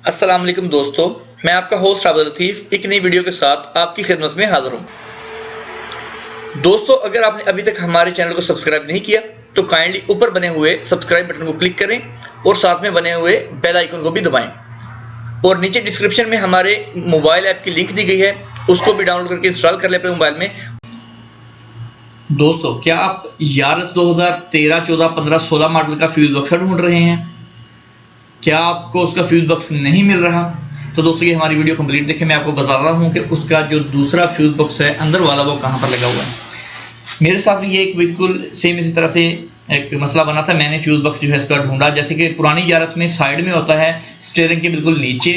अस्सलाम वालेकुम दोस्तों, मैं आपका होस्ट अब्दुल लतीफ एक नई वीडियो के साथ आपकी खिदमत में हाजिर हूँ। दोस्तों, अगर आपने अभी तक हमारे चैनल को सब्सक्राइब नहीं किया तो काइंडली ऊपर बने हुए सब्सक्राइब बटन को क्लिक करें और साथ में बने हुए बेल आइकन को भी दबाएं और नीचे डिस्क्रिप्शन में हमारे मोबाइल ऐप की लिंक दी गई है, उसको भी डाउनलोड करके इंस्टॉल कर लें अपने मोबाइल में। दोस्तों, क्या आप यारस 2013, 14, 15, 16 मॉडल का फ्यूज बॉक्स ढूंढ रहे हैं? क्या आपको उसका फ्यूज बॉक्स नहीं मिल रहा? तो दोस्तों, ये हमारी वीडियो कंप्लीट देखें। मैं आपको बता रहा हूँ कि उसका जो दूसरा फ्यूज बॉक्स है अंदर वाला, वो कहाँ पर लगा हुआ है। मेरे साथ भी ये एक बिल्कुल सेम इसी तरह से एक मसला बना था। मैंने फ्यूज बॉक्स जो है इसका ढूंढा, जैसे कि पुरानी यारस में साइड में होता है, स्टीयरिंग के बिल्कुल नीचे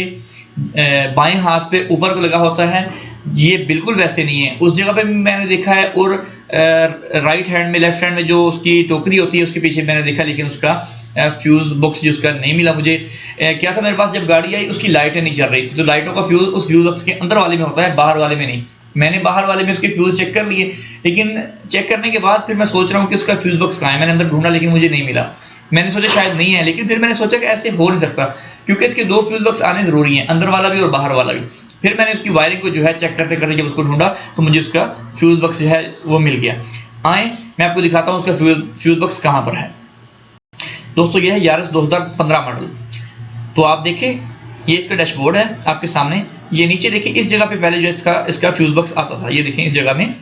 बाएं हाथ पे ऊपर को लगा होता है। ये बिल्कुल वैसे नहीं है, उस जगह पे मैंने देखा है। और राइट हैंड में, लेफ्ट हैंड में जो उसकी टोकरी होती है उसके पीछे मैंने देखा, लेकिन उसका फ्यूज बॉक्स जो उसका नहीं मिला मुझे। क्या था, मेरे पास जब गाड़ी आई उसकी लाइटें नहीं चल रही थी, तो लाइटों का फ्यूज उस फ्यूज बॉक्स के अंदर वाले में होता है, बाहर वाले में नहीं। मैंने बाहर वाले में उसके फ्यूज चेक कर लिए, लेकिन चेक करने के बाद फिर मैं सोच रहा हूँ कि उसका फ्यूज बॉक्स कहाँ है। मैंने अंदर ढूंढा लेकिन मुझे नहीं मिला। मैंने सोचा शायद नहीं है, लेकिन फिर मैंने सोचा कि ऐसे हो नहीं सकता, क्योंकि इसके दो फ्यूज बॉक्स आने जरूरी हैं, अंदर वाला भी और बाहर वाला भी। फिर मैंने उसकी वायरिंग को जो है चेक करते करते जब उसको ढूंढा तो मुझे उसका फ्यूज बॉक्स जो है वो मिल गया। आए मैं आपको दिखाता हूँ उसका फ्यूज बॉक्स कहाँ पर है। दोस्तों, ये है यारस 2015 मॉडल। तो आप देखें, ये इसका डैशबोर्ड है आपके सामने। ये नीचे देखिए, इस जगह पे पहले जो इसका फ्यूज बॉक्स आता था, ये देखें इस जगह में,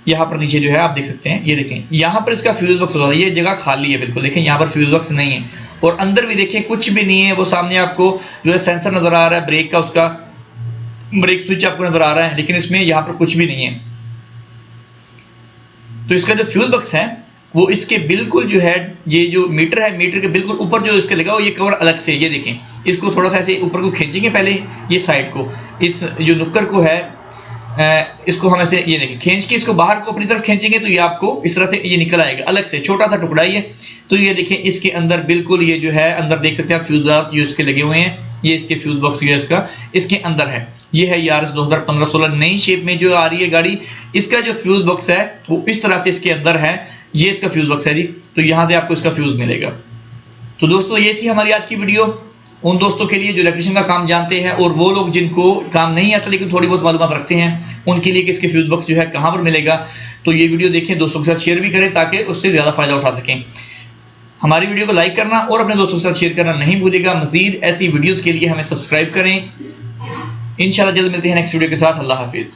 यहाँ पर नीचे जो है आप देख सकते हैं, ये देखें यहाँ पर इसका फ्यूज बॉक्स होता था। ये जगह खाली है बिल्कुल, देखें यहाँ पर फ्यूज बॉक्स नहीं है। और अंदर भी देखें कुछ भी नहीं है। वो सामने आपको जो है सेंसर नजर आ रहा है ब्रेक का, उसका ब्रेक स्विच आपको नजर आ रहा है, लेकिन इसमें यहाँ पर कुछ भी नहीं है। तो इसका जो फ्यूज बॉक्स है वो इसके बिल्कुल जो है, ये जो मीटर है, मीटर के बिल्कुल ऊपर जो इसके लगा हो, ये कवर अलग से, ये देखें। इसको थोड़ा सा ऐसे ऊपर को खींचेंगे पहले, ये साइड को, इस जो नुक्कर को है, इसको हम ऐसे ये देखें खींच के इसको बाहर को अपनी तरफ खींचेंगे तो ये आपको इस तरह से ये निकल आएगा अलग से, छोटा सा टुकड़ा ये। तो ये देखें इसके अंदर बिल्कुल ये जो है अंदर देख सकते हैं आप, फ्यूज बॉक्स यूज के लगे हुए हैं। ये इसके फ्यूज बॉक्स इसका इसके अंदर है। ये है यारस 2015-16 नई शेप में जो आ रही है गाड़ी। इसका जो फ्यूज बॉक्स है वो इस तरह से इसके अंदर है। ये इसका फ्यूज बॉक्स है जी, तो यहां से आपको इसका फ्यूज मिलेगा। तो दोस्तों, ये थी हमारी आज की वीडियो उन दोस्तों के लिए जो इलेक्ट्रिशियन का काम जानते हैं, और वो लोग जिनको काम नहीं आता लेकिन थोड़ी बहुत मालूमात रखते हैं, उनके लिए कि इसके फ्यूज बॉक्स जो है कहां पर मिलेगा। तो ये वीडियो देखें, दोस्तों के साथ शेयर भी करें ताकि उससे ज्यादा फायदा उठा सकें। हमारी वीडियो को लाइक करना और अपने दोस्तों के साथ शेयर करना नहीं भूलिएगा। मजीद ऐसी वीडियोस के लिए हमें सब्सक्राइब करें। इंशाल्लाह जल्द मिलते हैं नेक्स्ट वीडियो के साथ। अल्लाह हाफिज।